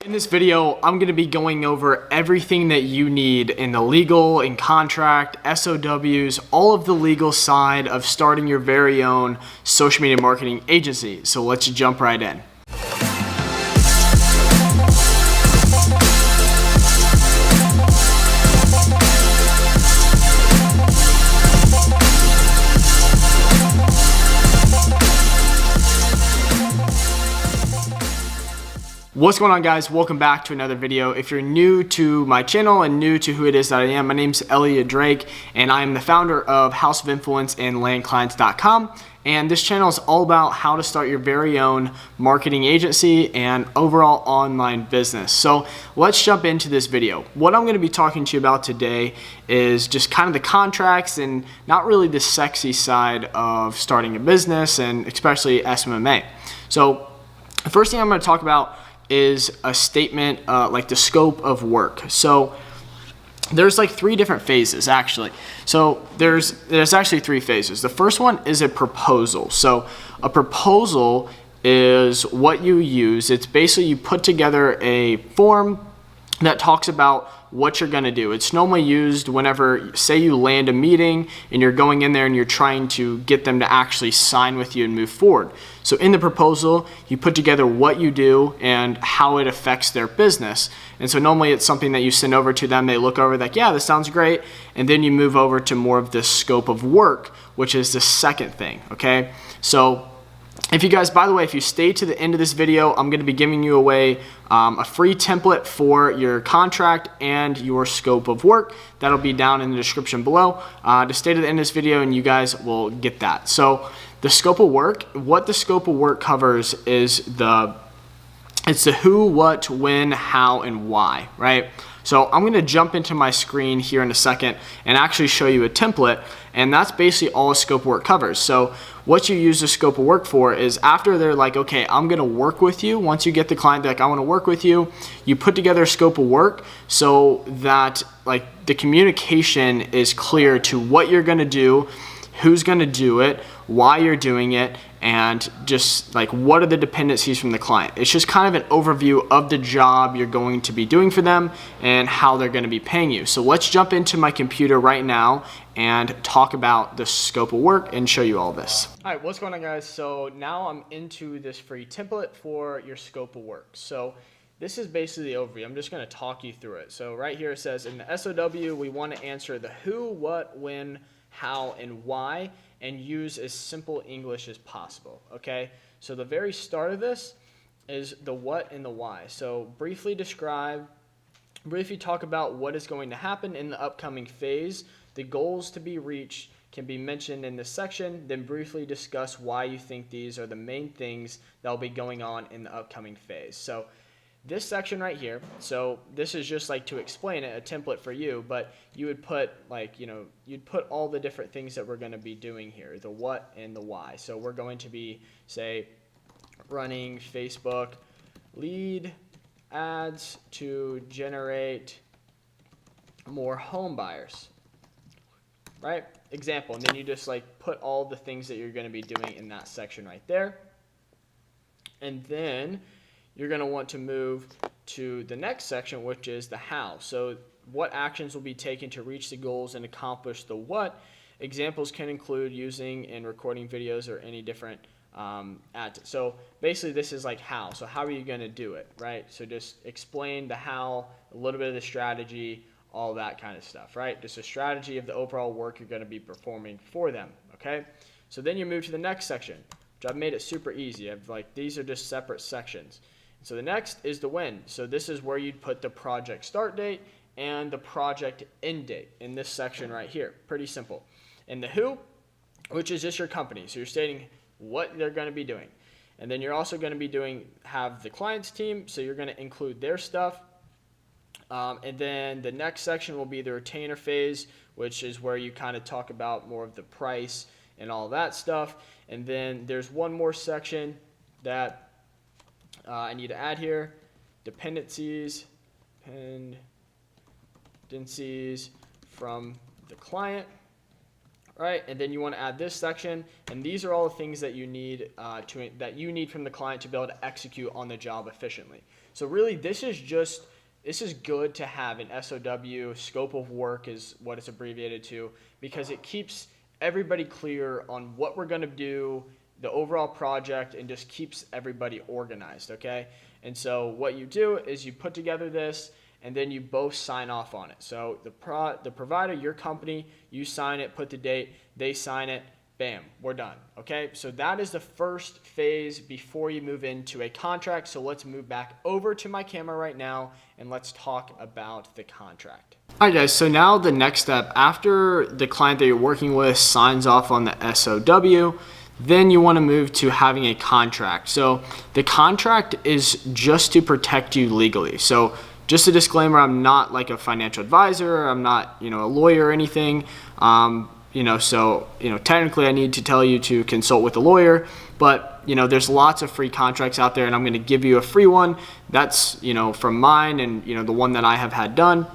In this video, I'm going to be going over everything that you need in the legal and contract, SOWs, all of the legal side of starting your very own social media marketing agency. So let's jump right in. What's going on, guys? Welcome back to another video. If you're new to my channel and new to who it is that I am, my name's Elliot Drake and I am the founder of House of Influence and landclients.com. And this channel is all about how to start your very own marketing agency and overall online business. So let's jump into this video. What I'm going to be talking to you about today is just kind of the contracts and not really the sexy side of starting a business, and especially SMMA. So the first thing I'm going to talk about is a statement like the scope of work. So there's like three different phases actually. So there's actually three phases. The first one is a proposal. So a proposal is what you use. It's basically you put together a form that talks about what you're going to do. It's normally used whenever, say, you land a meeting and you're going in there and you're trying to get them to actually sign with you and move forward. So in the proposal, you put together what you do and how it affects their business. And so normally it's something that you send over to them. They look over like, yeah, this sounds great. And then you move over to more of the scope of work, which is the second thing. Okay. So if you guys, by the way, if you stay to the end of this video, I'm going to be giving you away a free template for your contract and your scope of work. That'll be down in the description below. To stay to the end of this video and you guys will get that. So the scope of work, what the scope of work covers is it's the who, what, when, how, and why, right? So I'm going to jump into my screen here in a second and actually show you a template, and that's basically all a scope of work covers. So what you use the scope of work for is after they're like, okay, I'm going to work with you. Once you get the client, like, I want to work with you, you put together a scope of work so that like the communication is clear to what you're going to do, who's going to do it, why you're doing it, and just like what are the dependencies from the client. It's just kind of an overview of the job you're going to be doing for them and how they're going to be paying you. So let's jump into my computer right now and talk about the scope of work and show you all this. All right, what's going on, guys? So now I'm into this free template for your scope of work. So this is basically the overview. I'm just going to talk you through it. So right here it says in the SOW, we want to answer the who, what, when, how, and why, and use as simple English as possible, okay? So the very start of this is the what and the why. So briefly talk about what is going to happen in the upcoming phase. The goals to be reached can be mentioned in this section, then briefly discuss why you think these are the main things that will be going on in the upcoming phase. So this section right here, so this is just like to explain it, a template for you, but you would put like, you'd put all the different things that we're going to be doing here, the what and the why. So we're going to be, say, running Facebook lead ads to generate more home buyers, right? Example, and then you just like put all the things that you're going to be doing in that section right there. And then you're going to want to move to the next section, which is the how. So what actions will be taken to reach the goals and accomplish the what. Examples can include using and recording videos or any different ads. So basically this is like how. So how are you going to do it, right? So just explain the how, a little bit of the strategy, all that kind of stuff, right? Just a strategy of the overall work you're going to be performing for them, okay? So then you move to the next section, which I've made it super easy. These are just separate sections. So the next is the when. So this is where you'd put the project start date and the project end date in this section right here. Pretty simple. And the who, which is just your company. So you're stating what they're going to be doing. And then you're also going to be have the client's team. So you're going to include their stuff. And then the next section will be the retainer phase, which is where you kind of talk about more of the price and all that stuff. And then there's one more section that I need to add here, dependencies from the client, right? And then you want to add this section, and these are all the things that you need from the client to be able to execute on the job efficiently. So really, this is good to have an SOW, scope of work is what it's abbreviated to, because it keeps everybody clear on what we're going to do, the overall project, and just keeps everybody organized, okay? And so what you do is you put together this, and then you both sign off on it. So the provider, your company, you sign it, put the date, they sign it, bam, we're done, okay? So that is the first phase before you move into a contract. So let's move back over to my camera right now, and let's talk about the contract. All right, guys, so now the next step, after the client that you're working with signs off on the SOW, then you want to move to having a contract. So the contract is just to protect you legally. So just a disclaimer, I'm not like a financial advisor, I'm not, a lawyer or anything. So technically I need to tell you to consult with a lawyer, but there's lots of free contracts out there, and I'm going to give you a free one that's from mine and the one that I have had done.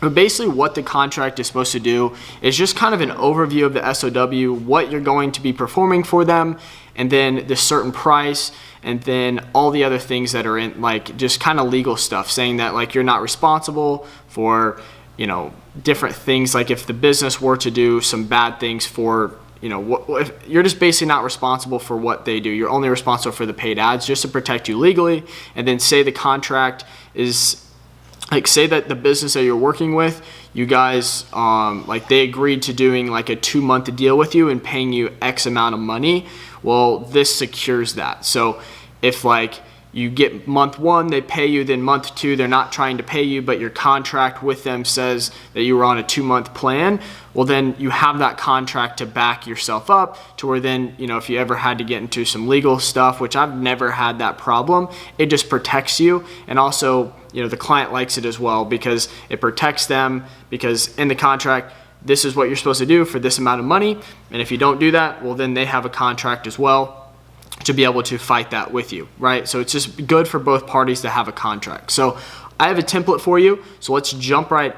But basically what the contract is supposed to do is just kind of an overview of the SOW, what you're going to be performing for them, and then the certain price, and then all the other things that are in, like just kind of legal stuff, saying that like you're not responsible for different things, like if the business were to do some bad things for if you're just basically not responsible for what they do. You're only responsible for the paid ads, just to protect you legally. And then say the contract is like, say that the business that you're working with, you guys like they agreed to doing like a 2-month deal with you and paying you X amount of money. Well, this secures that. So if like you get month 1, they pay you, then month 2, they're not trying to pay you, but your contract with them says that you were on a 2-month plan, well, then you have that contract to back yourself up to where then, if you ever had to get into some legal stuff, which I've never had that problem, it just protects you. And also, the client likes it as well because it protects them, because in the contract, this is what you're supposed to do for this amount of money. And if you don't do that, well, then they have a contract as well to be able to fight that with you, right? So it's just good for both parties to have a contract. So I have a template for you. So let's jump right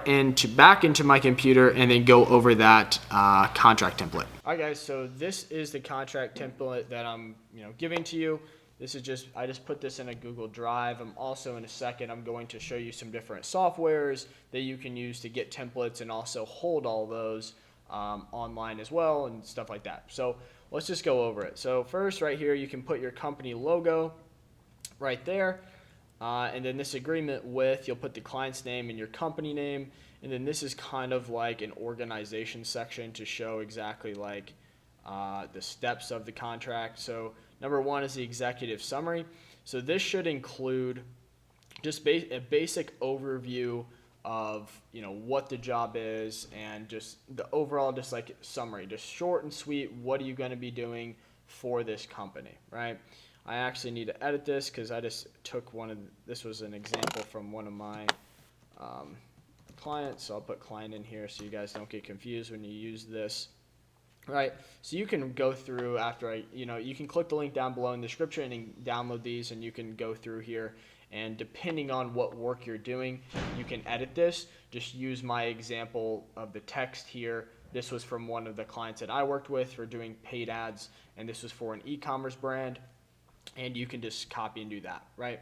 back into my computer and then go over that contract template. All right, guys. So this is the contract template that I'm, giving to you. This is I just put this in a Google Drive. I'm also in a second, I'm going to show you some different softwares that you can use to get templates and also hold all those online as well and stuff like that. So let's just go over it. So first right here, you can put your company logo right there. And then this agreement with, you'll put the client's name and your company name. And then this is kind of like an organization section to show exactly like the steps of the contract. So number 1 is the executive summary. So this should include just a basic overview of what the job is and just the overall just like summary, just short and sweet. What are you going to be doing for this company, right? I actually need to edit this because I just took this was an example from one of my clients, so I'll put client in here so you guys don't get confused when you use this. Right, so you can go through after you can click the link down below in the description and download these, and you can go through here, and depending on what work you're doing, you can edit this. Just use my example of the text here. This was from one of the clients that I worked with for doing paid ads, and this was for an e-commerce brand, and you can just copy and do that, right?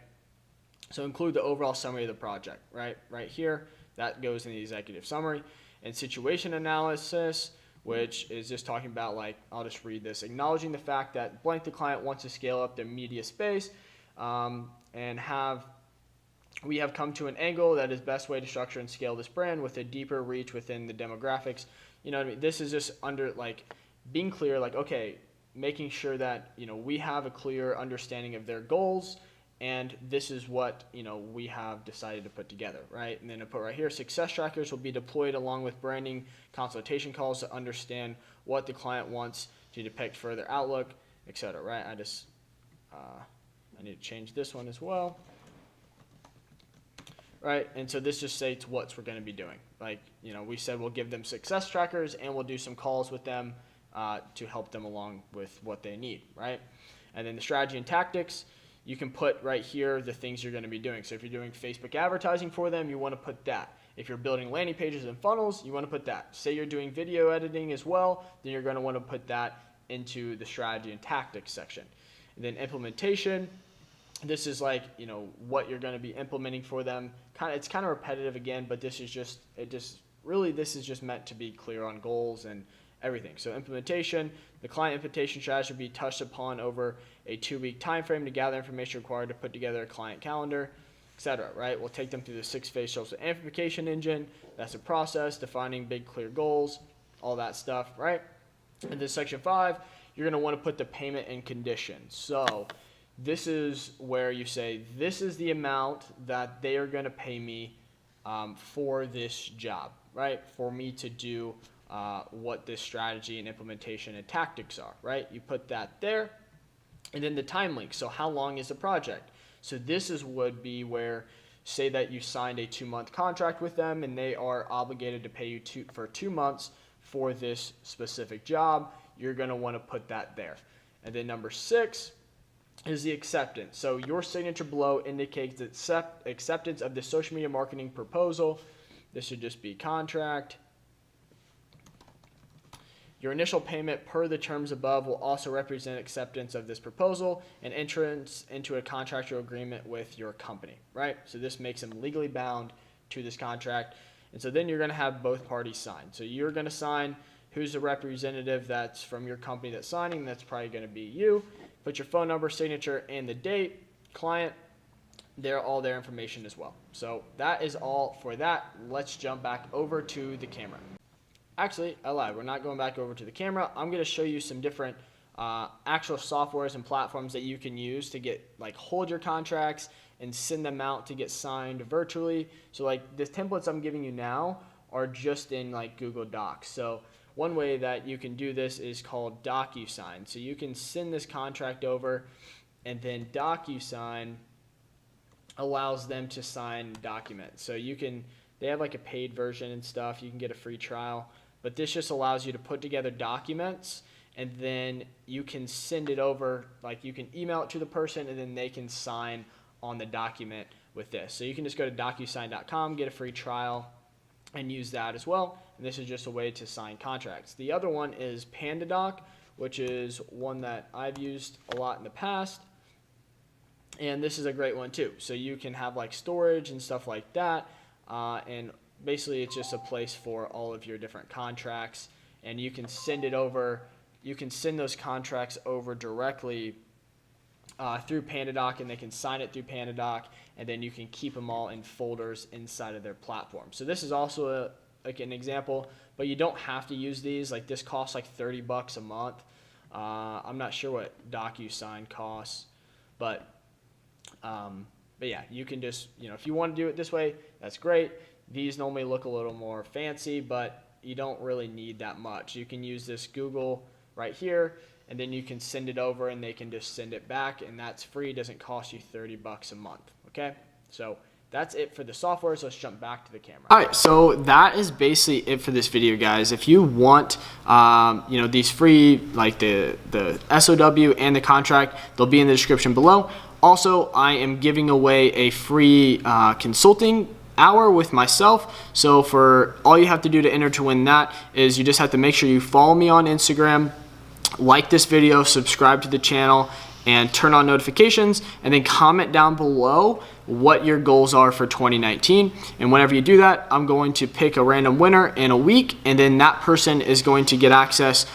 So include the overall summary of the project, right here. That goes in the executive summary. And situation analysis, which is just talking about, like, I'll just read this. Acknowledging the fact that blank the client wants to scale up their media space and we have come to an angle that is best way to structure and scale this brand with a deeper reach within the demographics. What I mean? This is just under, like, being clear, like, okay, making sure that, we have a clear understanding of their goals, and this is what we have decided to put together, right? And then I put right here, success trackers will be deployed along with branding consultation calls to understand what the client wants to depict further outlook, etc. Right? I need to change this one as well, right? And so this just states what we're going to be doing. Like, we said we'll give them success trackers and we'll do some calls with them to help them along with what they need, right? And then the strategy and tactics. You can put right here the things you're going to be doing. So if you're doing Facebook advertising for them, you want to put that. If you're building landing pages and funnels, you want to put that. Say you're doing video editing as well, then you're going to want to put that into the strategy and tactics section. And then implementation, this is like, you know, what you're going to be implementing for them. It's kind of repetitive again, but this is just meant to be clear on goals and everything. So implementation, the client implementation strategy will be touched upon over a 2-week time frame to gather information required to put together a client calendar, etc. Right? We'll take them through the 6-phase social amplification engine. That's a process, defining big clear goals, all that stuff, right? And then section 5, you're going to want to put the payment and conditions. So this is where you say, this is the amount that they are going to pay me for this job, right? For me to do what this strategy and implementation and tactics are, right? You put that there. And then the time link. So how long is the project? So this would be where, say that you signed a 2-month contract with them and they are obligated to pay you for 2 months for this specific job. You're going to want to put that there. And then number 6 is the acceptance. So your signature below indicates acceptance of the social media marketing proposal. This should just be contract. Your initial payment per the terms above will also represent acceptance of this proposal and entrance into a contractual agreement with your company, right? So this makes them legally bound to this contract. And so then you're going to have both parties sign. So you're going to sign who's the representative that's from your company that's signing. That's probably going to be you. Put your phone number, signature, and the date. Client, they're all their information as well. So that is all for that. Let's jump back over to the camera. Actually, I lied. We're not going back over to the camera. I'm going to show you some different actual softwares and platforms that you can use to hold your contracts and send them out to get signed virtually. So like the templates I'm giving you now are just in like Google Docs. So one way that you can do this is called DocuSign. So you can send this contract over, and then DocuSign allows them to sign documents. So they have like a paid version and stuff. You can get a free trial, but this just allows you to put together documents, and then you can send it over, like you can email it to the person, and then they can sign on the document with this. So you can just go to DocuSign.com, get a free trial, and use that as well. And this is just a way to sign contracts. The other one is PandaDoc, which is one that I've used a lot in the past. And this is a great one too. So you can have like storage and stuff like that. And basically it's just a place for all of your different contracts. And you can send it over. You can send those contracts over directly through PandaDoc, and they can sign it through PandaDoc, and then you can keep them all in folders inside of their platform. So this is also an example, but you don't have to use these. Like this costs like $30 a month. I'm not sure what DocuSign costs, but yeah, you can just, if you want to do it this way, that's great. These normally look a little more fancy, but you don't really need that much. You can use this Google right here, and then you can send it over and they can just send it back, and that's free. It doesn't cost you $30 a month. Okay, so that's it for the software. So let's jump back to the camera. All right, so that is basically it for this video, guys. If you want these free, like the SOW and the contract, they'll be in the description below. Also, I am giving away a free consulting hour with myself. So for all you have to do to enter to win that is you just have to make sure you follow me on Instagram, like this video, subscribe to the channel, and turn on notifications, and then comment down below what your goals are for 2019. And whenever you do that, I'm going to pick a random winner in a week, and then that person is going to get access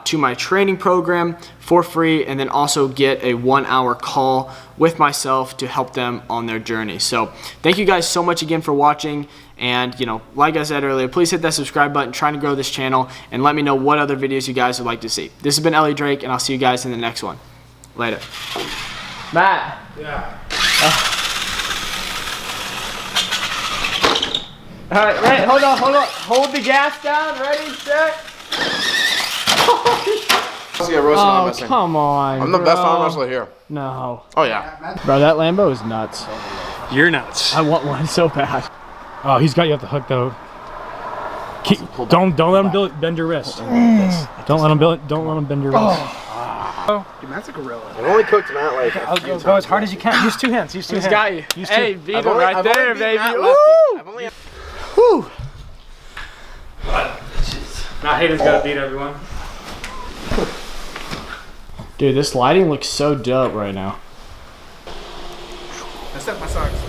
to my training program for free, and then also get a 1-hour call with myself to help them on their journey. So thank you guys so much again for watching. And like I said earlier, please hit that subscribe button, trying to grow this channel, and let me know what other videos you guys would like to see. This has been Elliot Drake, and I'll see you guys in the next one. Later. Matt. Yeah. All right, ready? Hold on. Hold the gas down. Ready, set. Oh, come on. I'm the best arm wrestler here. No. Oh, yeah. Bro, that Lambo is nuts. You're nuts. I want one so bad. Oh, he's got you off the hook though. Don't let him bend your wrist. Don't let him bend your wrist. Dude, Matt's a gorilla. I've only cooked Matt like a few times. Go as hard as you can. Use 2 hands. Use 2 hands. He's got you. Use Hey, two. beat him right there, baby. Woo! Woo! Matt Hayden's got to beat everyone. Dude, this lighting looks so dope right now. I stepped my socks.